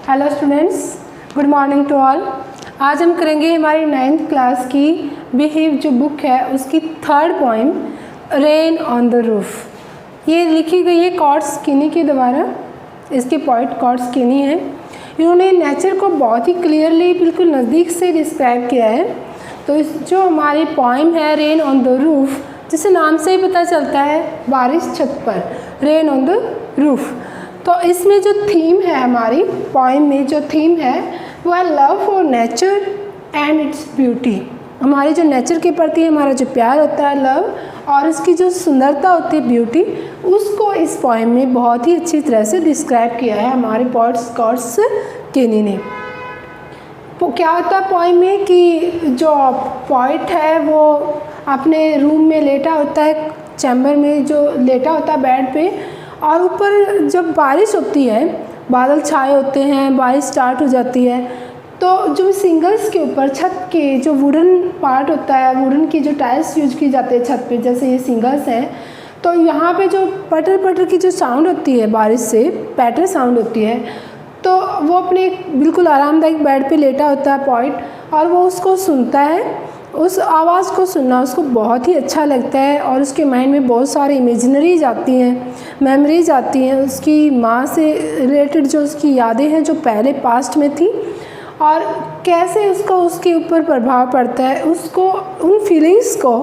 Hello students, good morning to all. आज हम करेंगे हमारी 9th क्लास की बिहेव जो बुक है उसकी third poem rain on the roof. ये लिखी गई है कॉर्ड्स किनी के द्वारा। इसके पोइट कॉर्ड्स किनी है। इन्होंने नेचर को बहुत ही क्लियरली बिल्कुल नज़दीक से डिस्क्राइब किया है। तो इस जो हमारी पोइम है रेन ऑन द रूफ, जिसे नाम से ही पता चलता है बारिश छत पर, रेन ऑन द रूफ। तो इसमें जो थीम है, हमारी पोइम में जो थीम है वो है love for nature and its beauty. हमारे जो नेचर के प्रति हमारा जो प्यार होता है, लव, और उसकी जो सुंदरता होती है, ब्यूटी, उसको इस पोइम में बहुत ही अच्छी तरह से डिस्क्राइब किया है हमारे पोइट्स कॉर्ड्स किनी ने। तो क्या होता है पोइम में कि जो पोइट है वो अपने रूम में लेटा होता है, चैम्बर में जो लेटा होता है बेड पे, और ऊपर जब बारिश होती है, बादल छाए होते हैं, बारिश स्टार्ट हो जाती है, तो जो सिंगल्स के ऊपर छत के जो वुडन पार्ट होता है, वुडन की जो टाइल्स यूज की जाती है छत पे, जैसे ये सिंगल्स हैं, तो यहाँ पे जो पटर पटर की जो साउंड होती है बारिश से, पैटर साउंड होती है, तो वो अपने बिल्कुल आरामदायक बेड पे लेटा होता है पोइट, और वो उसको सुनता है। उस आवाज़ को सुनना उसको बहुत ही अच्छा लगता है, और उसके माइंड में बहुत सारी इमेजिनरीज आती हैं, मेमोरीज आती हैं, उसकी माँ से रिलेटेड जो उसकी यादें हैं जो पहले पास्ट में थी, और कैसे उसका उसके ऊपर प्रभाव पड़ता है, उसको उन फीलिंग्स को,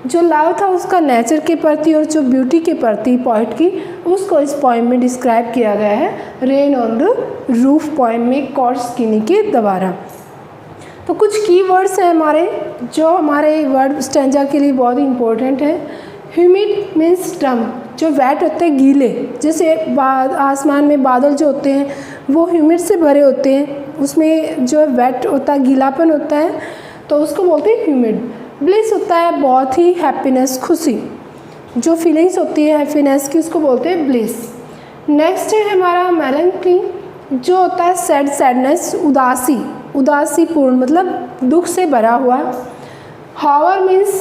जो लव था उसका नेचर के प्रति और जो ब्यूटी के प्रति पोइट की, उसको इस पोइम में डिस्क्राइब किया गया है rain on the roof poem में कॉर्ड्स किनी के द्वारा। तो कुछ की वर्ड्स हैं हमारे, जो हमारे वर्ड स्टैंजा के लिए बहुत ही इम्पोर्टेंट है। ह्यूमिड मीन्स डम्प, जो वेट होते हैं, गीले, जैसे आसमान में बादल जो होते हैं वो ह्यूमिड से भरे होते हैं, उसमें जो वेट होता है, गीलापन होता है, तो उसको बोलते हैं ह्यूमिड। ब्लिस होता है बहुत ही हैप्पीनेस, खुशी, जो फीलिंग्स होती है हैप्पीनेस की, उसको बोलते हैं ब्लिस। नेक्स्ट है हमारा मेलंकली, जो होता है सैड, सैडनेस, उदासी, उदासीपूर्ण, मतलब दुख से भरा हुआ। Hover means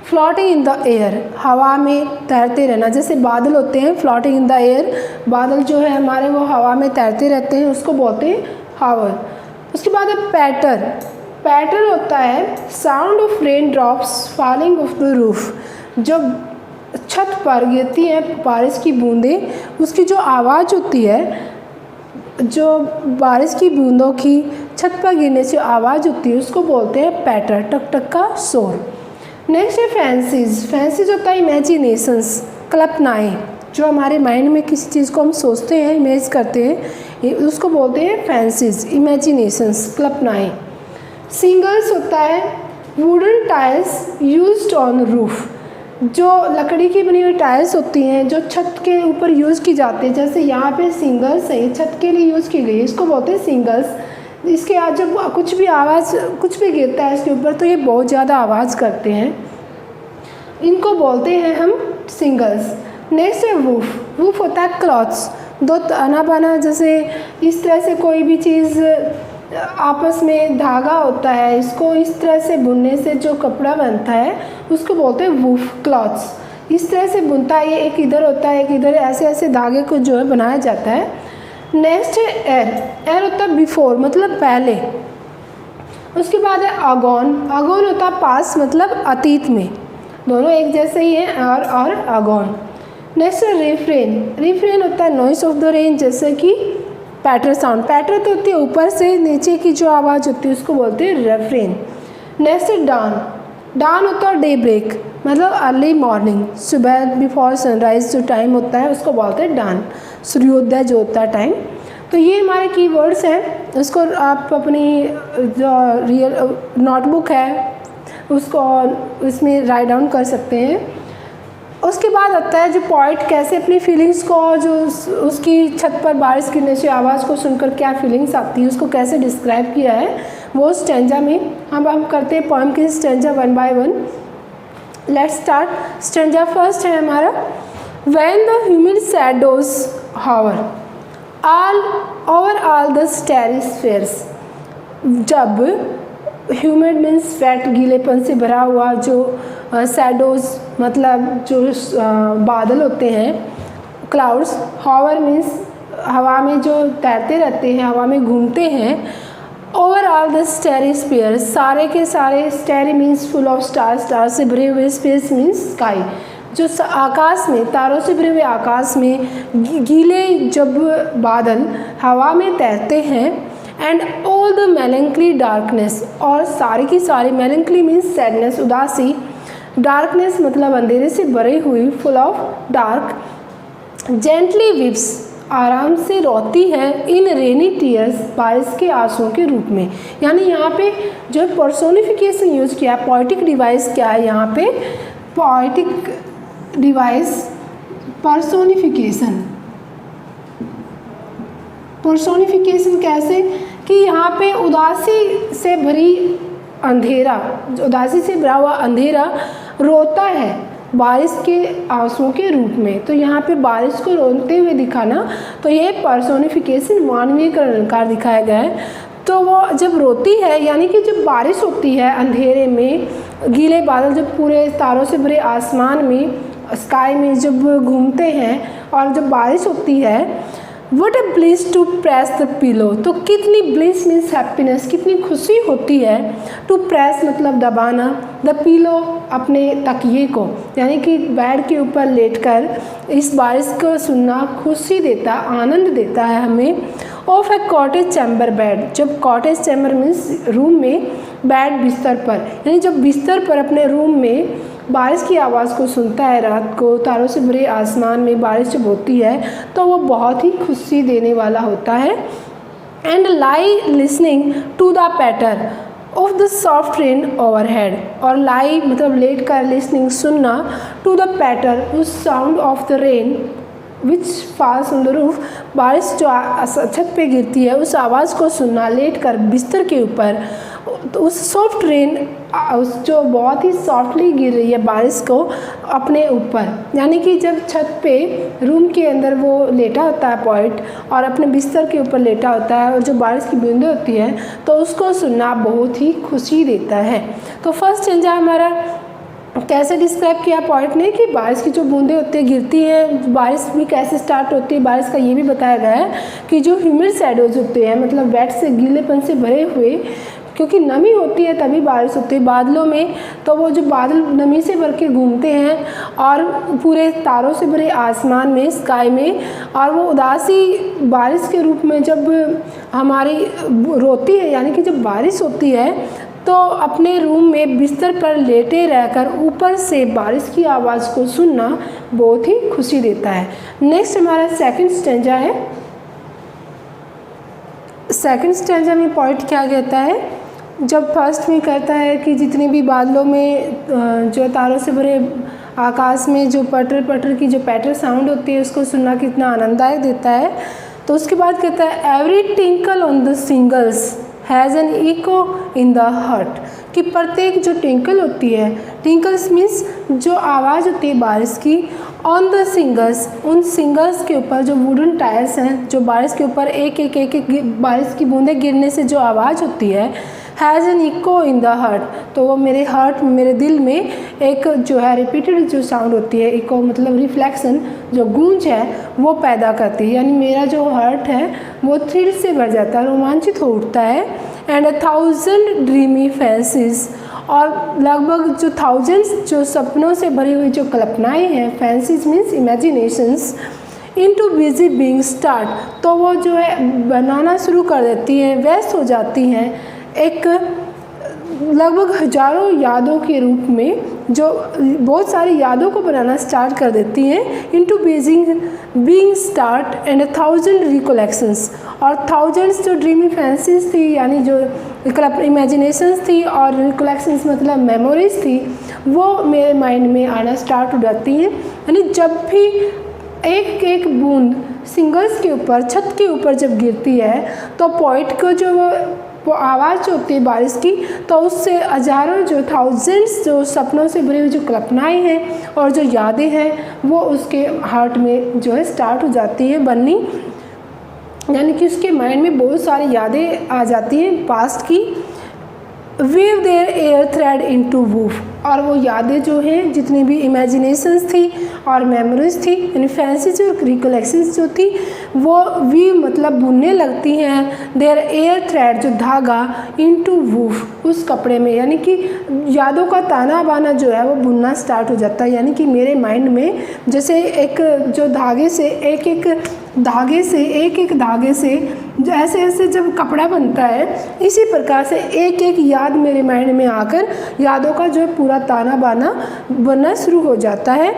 floating in the air, हवा में तैरते रहना, जैसे बादल होते हैं फ्लोटिंग इन द एयर, बादल जो है हमारे वो हवा में तैरते रहते हैं, उसको बोलते हैं हावर। उसके बाद है पैटर। पैटर होता है sound of rain drops falling of the roof, जब छत पर गिरती हैं बारिश की बूंदें, उसकी जो आवाज़ होती है, जो बारिश की बूंदों की छत पर गिरने से आवाज़ होती है, उसको बोलते हैं पैटर, टक टक का शोर। नेक्स्ट है फैंसीज। फैंसीज होता है इमेजिनेशंस, कल्पनाएँ, जो हमारे माइंड में किसी चीज़ को हम सोचते हैं, इमेज करते हैं, उसको बोलते हैं फैंसीज, इमेजिनेशंस, कल्पनाएँ। सिंगल्स होता है wooden tiles used on roof, जो लकड़ी की बनी हुई टाइल्स होती हैं जो छत के ऊपर यूज़ की जाती है, जैसे यहाँ पे सिंगल्स है, छत के लिए यूज़ की गई है, इसको बोलते हैं सिंगल्स। इसके आज जब कुछ भी आवाज़, कुछ भी गिरता है इसके ऊपर, तो ये बहुत ज़्यादा आवाज़ करते हैं, इनको बोलते हैं हम सिंगल्स। नेक्स्ट है वूफ। वूफ होता है क्लॉथ्स, दो तना बना, जैसे इस तरह से कोई भी चीज़ आपस में धागा होता है, इसको इस तरह से बुनने से जो कपड़ा बनता है उसको बोलते हैं वूफ, क्लॉथ्स। इस तरह से बुनता है, ये एक इधर होता है एक इधर, ऐसे ऐसे धागे को जो है बनाया जाता है। नेक्स्ट है एर। एर होता है बिफोर, मतलब पहले। उसके बाद है अगॉन। अगॉन होता है पास, मतलब अतीत में, दोनों एक जैसे ही हैं, और अगॉन। नेक्स्ट है रिफ्रेन। रिफ्रेन होता है नॉइस ऑफ द रेन, जैसे कि पैटर साउंड, पैटर तो होती है ऊपर से नीचे की जो आवाज़ होती है, उसको बोलते हैं रेफ्रेन। नेक्स्ट है डान। डान होता है डे ब्रेक, मतलब अर्ली मॉर्निंग, सुबह बिफोर सनराइज जो टाइम होता है उसको बोलते हैं डान, सूर्योदय जो होता है टाइम। तो ये हमारे कीवर्ड्स हैं, उसको आप अपनी जो रियल नोटबुक है उसको इसमें राइट डाउन कर सकते हैं। उसके बाद आता है जो पोइट कैसे अपनी फीलिंग्स को, जो उसकी छत पर बारिश गिरने से आवाज़ को सुनकर क्या फीलिंग्स आती है, उसको कैसे डिस्क्राइब किया है वो स्टैंजा में। हम करते हैं पोइम की stanza one by one. Let's start. Stanza first है हमारा, when the humid shadows hover all over all the starry spheres, जब ह्यूमिड मीन्स वेट, गीलेपन से भरा हुआ, जो शैडोज मतलब जो बादल होते हैं, क्लाउड्स, हावर मीन्स हवा में जो तैरते रहते हैं, हवा में घूमते हैं। ओवरऑल द स्टेरी स्पेयर, सारे के सारे, स्टेरी means full of star, star से भरे हुए, स्पेस मीन्स स्काई, जो आकाश में, तारों से भरे हुए आकाश में गीले जब बादल हवा में तैरते हैं। And all the melancholy darkness, और सारी की सारी, मेलंकली मीन्स सैडनेस, उदासी, डार्कनेस मतलब अंधेरे से भरी हुई, फुल ऑफ डार्क, जेंटली विप्स, आराम से रोती है, इन रेनी टीयर्स, बारिश के आंसुओं के रूप में। यानी यहाँ पे जो पर्सोनिफिकेशन यूज किया है, पोएटिक डिवाइस क्या है यहाँ पे, पोएटिक डिवाइस पर्सोनिफिकेशन। पर्सोनिफिकेशन कैसे कि यहाँ पे उदासी से भरी अंधेरा, उदासी से भरा हुआ अंधेरा रोता है बारिश के आंसुओं के रूप में। तो यहाँ पे बारिश को रोते हुए दिखाना, तो ये पर्सोनिफिकेशन मानवीय का अलंकार दिखाया गया है। तो वो जब रोती है, यानी कि जब बारिश होती है अंधेरे में, गीले बादल जब पूरे तारों से भरे आसमान में, स्काई में जब घूमते हैं और जब बारिश होती है, what a bliss to press the pillow, तो कितनी ब्लिस मीन्स हैप्पीनेस, कितनी खुशी होती है, टू प्रेस मतलब दबाना, द पिलो अपने तकिए को, यानी कि बेड के ऊपर लेटकर इस बारिश को सुनना खुशी देता, आनंद देता है हमें। Of A cottage chamber bed, जब कॉटेज चैम्बर मीन्स रूम में, बेड बिस्तर पर, यानी जब बिस्तर पर अपने रूम में बारिश की आवाज़ को सुनता है रात को, तारों से भरे आसमान में बारिश जब होती है तो वो बहुत ही खुशी देने वाला होता है। And lie listening to the patter of the soft rain overhead, और लाई मतलब लेट कर, लिसनिंग सुनना, टू द पैटर उस sound of the rain which falls on the roof, बारिश जो छत पे गिरती है उस आवाज़ को सुनना, लेट कर बिस्तर के ऊपर, तो उस सॉफ्ट रेन, उस जो बहुत ही सॉफ्टली गिर रही है बारिश को अपने ऊपर, यानी कि जब छत पे रूम के अंदर वो लेटा होता है पोएट और अपने बिस्तर के ऊपर लेटा होता है और जो बारिश की बूंदें होती हैं तो उसको सुनना बहुत ही खुशी देता है। तो फर्स्ट स्टेंजा हमारा कैसे डिस्क्राइब किया पोएट ने कि बारिश की जो बूंदें होती है, गिरती हैं, बारिश भी कैसे स्टार्ट होती है, बारिश का ये भी बताया गया है कि जो ह्यूमिड शैडोज होते हैं, मतलब वेट से, गीलेपन से भरे हुए, क्योंकि नमी होती है तभी बारिश होती है बादलों में, तो वो जो बादल नमी से भर के घूमते हैं और पूरे तारों से भरे आसमान में, स्काई में, और वो उदासी बारिश के रूप में जब हमारी रोती है, यानी कि जब बारिश होती है तो अपने रूम में बिस्तर पर लेटे रहकर ऊपर से बारिश की आवाज़ को सुनना बहुत ही खुशी देता है। नेक्स्ट हमारा सेकंड स्टेंजा है। सेकंड स्टेंजा में पॉइंट क्या कहता है, जब फर्स्ट में कहता है कि जितने भी बादलों में जो तारों से भरे आकाश में जो पटर पटर की जो पैटर साउंड होती है उसको सुनना कितना आनंददायक देता है, तो उसके बाद कहता है every tinkle on the shingles has an echo in the heart, कि प्रत्येक जो टिंकल होती है, टिंकल्स मीन्स जो आवाज़ होती है बारिश की, ऑन द सिंगल्स, उन सिंगल्स के ऊपर जो वुडन टायर्स हैं, जो बारिश के ऊपर एक एक बारिश की बूंदें गिरने से जो आवाज़ होती है, has an echo in the heart, तो वो मेरे हार्ट, मेरे दिल में एक जो है रिपीटेड जो साउंड होती है, इको मतलब रिफ्लेक्शन, जो गूंज है वो पैदा करती है, यानी मेरा जो हार्ट है वो थ्रिल से भर जाता है, रोमांचित हो उठता है। एंड 1000 ड्रीमी फैंसीज, और लगभग जो थाउजेंड्स जो सपनों से भरी हुई जो कल्पनाएँ हैं, fancies means imaginations, into busy being start, तो वो जो है बनाना शुरू कर देती हैं, व्यस्त हो जाती हैं एक लगभग हजारों यादों के रूप में, जो बहुत सारी यादों को बनाना स्टार्ट कर देती हैं, इनटू बीइंग स्टार्ट एंड 1000 रिकोलेक्शंस, और थाउजेंड्स जो ड्रीमी फैंसीज थी, यानी जो इमेजिनेशंस थी, और रिकोलेक्शंस मतलब मेमोरीज थी, वो मेरे माइंड में आना स्टार्ट हो जाती हैं। यानी जब भी एक एक बूंद सिंगल्स के ऊपर, छत के ऊपर जब गिरती है तो पोइट को जो वो आवाज़ होती है बारिश की, तो उससे हजारों जो थाउजेंड्स जो सपनों से भरी हुई जो कल्पनाएँ हैं और जो यादें हैं वो उसके हार्ट में जो है स्टार्ट हो जाती है बननी, यानी कि उसके माइंड में बहुत सारी यादें आ जाती हैं पास्ट की। Weave their air thread into woof, और वो यादें जो हैं जितनी भी इमेजिनेशंस थी और मेमोरीज थी, यानी फैंसीज और रिकलेक्शंस जो थी वो भी मतलब बुनने लगती हैं। देयर एयर थ्रेड जो धागा इनटू वूफ उस कपड़े में, यानी कि यादों का ताना बाना जो है वो बुनना स्टार्ट हो जाता है। यानी कि मेरे माइंड में जैसे एक जो धागे से एक एक धागे से ऐसे ऐसे जब कपड़ा बनता है, इसी प्रकार से एक एक याद मेरे माइंड में आकर यादों का जो पूरा ताना बाना बनना शुरू हो जाता है।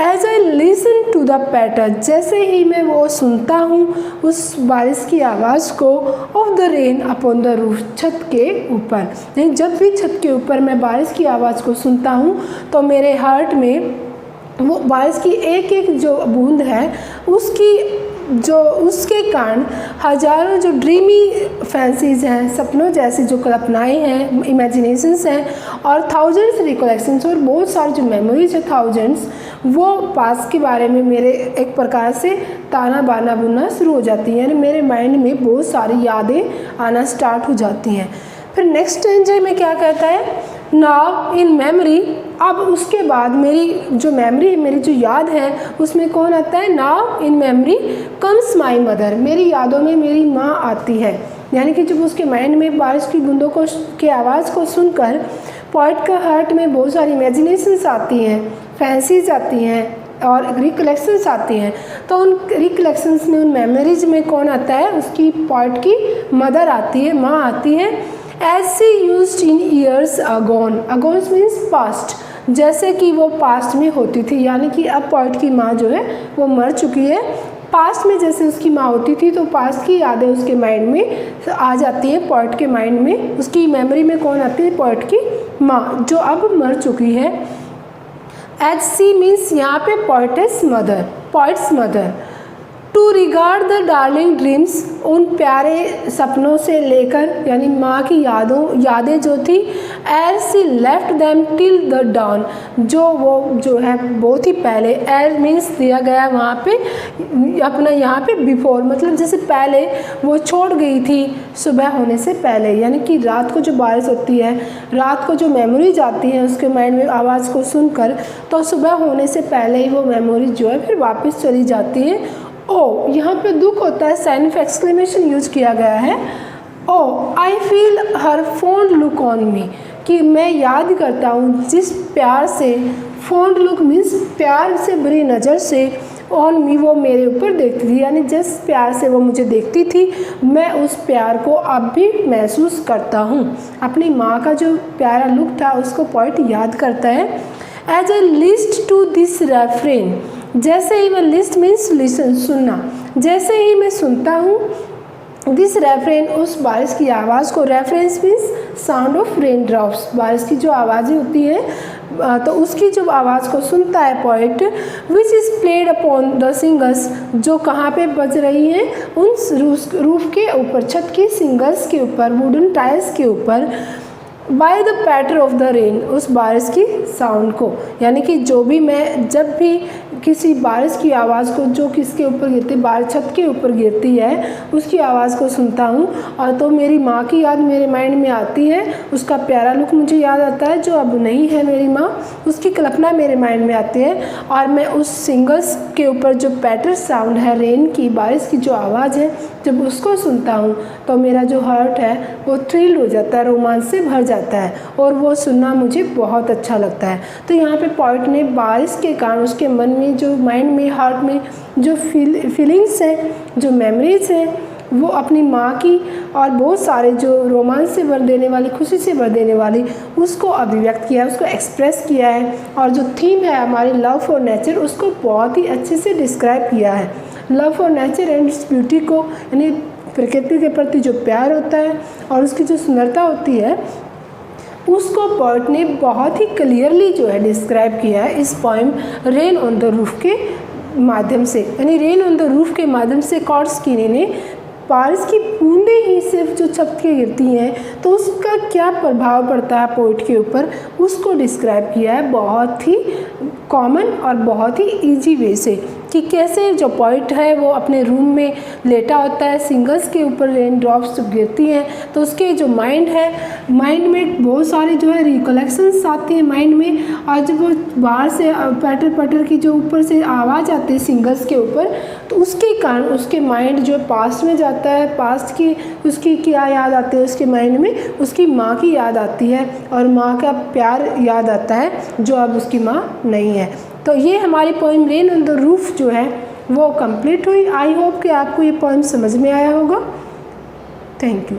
As I listen to the pattern, जैसे ही मैं वो सुनता हूँ उस बारिश की आवाज़ को, of the rain upon the roof, छत के ऊपर। नहीं, जब भी छत के ऊपर मैं बारिश की आवाज़ को सुनता हूँ तो मेरे हार्ट में वो बारिश की एक एक जो बूंद है उसके कारण हज़ारों जो ड्रीमी फैंसीज हैं, सपनों जैसी जो कल्पनाएँ हैं, इमेजिनेशंस हैं, और थाउजेंड्स रिकलेक्शंस और बहुत सारी जो मेमोरीज है थाउजेंड्स, वो पास के बारे में मेरे एक प्रकार से ताना बाना बुनना शुरू हो जाती हैं। यानी मेरे माइंड में बहुत सारी यादें आना स्टार्ट हो जाती हैं। फिर नेक्स्ट स्टेंजा में क्या कहता है, नाउ इन मेमोरी, अब उसके बाद मेरी जो मेमोरी, मेरी जो याद है उसमें कौन आता है, now in memory comes my mother, मेरी यादों में मेरी माँ आती है। यानी कि जब उसके माइंड में बारिश की बूंदों को की आवाज़ को सुनकर पोइट का हार्ट में बहुत सारी इमेजिनेशंस आती हैं, फैंसीज आती हैं और रिकलेक्शंस आती हैं, तो उन रिकलेक्शंस में, उन मेमोरीज में कौन आता है, उसकी पोइट की मदर आती है, माँ आती है। As she used in years agone, agones means past, जैसे कि वो पास्ट में होती थी। यानी कि अब पोइट की माँ जो है वो मर चुकी है, पास्ट में जैसे उसकी माँ होती थी तो पास्ट की यादें उसके माइंड में आ जाती हैं। पोइट के माइंड में, उसकी मेमोरी में कौन आती है, पोइट की माँ जो अब मर चुकी है। एज सी मीन्स यहाँ पे poet's mother, poet's mother. To regard the darling dreams, उन प्यारे सपनों से लेकर, यानी माँ की यादें जो थी, as she left them till the dawn, जो है बहुत ही पहले, एज मीन्स दिया गया वहाँ पे अपना, यहाँ पे बिफोर मतलब जैसे पहले वो छोड़ गई थी सुबह होने से पहले। यानी कि रात को जो बारिश होती है, रात को जो मेमोरीज आती हैं उसके माइंड में आवाज़ को सुनकर, तो सुबह होने से पहले ही वो मेमोरीज जो है फिर वापस चली जाती है। ओ, यहाँ पे दुख होता है, साइन ऑफ एक्सक्लेमेशन यूज किया गया है। O I feel her fond look on me, कि मैं याद करता हूँ जिस प्यार से, फॉन्ड लुक मीन्स प्यार से भरी नज़र से, ऑन मी वो मेरे ऊपर देखती थी। यानी जिस प्यार से वो मुझे देखती थी मैं उस प्यार को अब भी महसूस करता हूँ। अपनी माँ का जो प्यारा लुक था उसको पोइट याद करता है। As a list to this refrain, जैसे ही मैं, लिस्ट मीन्स लिसन, सुनना, जैसे ही मैं सुनता हूँ दिस रेफरेन, उस बारिश की आवाज़ को, reference means sound of rain drops, बारिश की जो आवाज़ें होती हैं तो उसकी जो आवाज़ को सुनता है poet, which is played upon the singles, जो कहाँ पे बज रही हैं, उन रूफ के ऊपर, छत की सिंगल्स के ऊपर, वुडन टाइल्स के ऊपर, by the patter of the rain, उस बारिश की साउंड को। यानी कि जो भी मैं, जब भी किसी बारिश की आवाज़ को जो किसके ऊपर गिरती, बारिश छत के ऊपर गिरती है, उसकी आवाज़ को सुनता हूँ और तो मेरी माँ की याद मेरे माइंड में आती है, उसका प्यारा लुक मुझे याद आता है जो अब नहीं है मेरी माँ, उसकी कल्पना मेरे माइंड में आती है, और मैं उस सिंगल्स के ऊपर जो पैटर साउंड है, रेन की, बारिश की जो आवाज़ है, जब उसको सुनता हूँ तो मेरा जो हार्ट है वो थ्रिल हो जाता है, रोमांच से भर जाता है, और वो सुनना मुझे बहुत अच्छा लगता है। तो यहाँ पे पोइट ने बारिश के कारण उसके मन में, जो माइंड में, हार्ट में जो फीलिंग्स हैं, जो मेमोरीज हैं, वो अपनी माँ की और बहुत सारे जो रोमांच से भर देने वाली, खुशी से भर देने वाली, उसको अभिव्यक्त किया है, उसको एक्सप्रेस किया है। और जो थीम है हमारी लव फॉर नेचर, उसको बहुत ही अच्छे से डिस्क्राइब किया है। Love for nature and its beauty को, यानी प्रकृति के प्रति जो प्यार होता है और उसकी जो सुंदरता होती है, उसको पोइट ने बहुत ही क्लियरली जो है डिस्क्राइब किया है इस poem rain on the roof के माध्यम से। यानी रेन ऑन द रूफ के माध्यम से कॉट्स्कीनी ने बारिश की बूंदें ही सिर्फ जो छत के गिरती हैं तो उसका क्या प्रभाव पड़ता है पोइट के ऊपर, उसको डिस्क्राइब किया है बहुत ही कॉमन और बहुत ही इजी वे से। कि कैसे जो पोइट है वो अपने रूम में लेटा होता है, सिंगल्स के ऊपर रेन ड्रॉप्स गिरती हैं, तो उसके जो माइंड है, माइंड में बहुत सारी जो है रिकलेक्शंस आती हैं माइंड में, और जब वो बाहर से पैटर पैटर की जो ऊपर से आवाज़ आती है सिंगल्स के ऊपर, तो उसके कारण उसके माइंड जो पास्ट में जाता है, पास्ट की उसकी क्या याद आती है उसके माइंड में, उसकी माँ की याद आती है और माँ का प्यार याद आता है जो अब उसकी माँ नहीं है। तो ये हमारी poem rain on the roof जो है वो कंप्लीट हुई। आई होप कि आपको ये पोइम समझ में आया होगा। Thank you.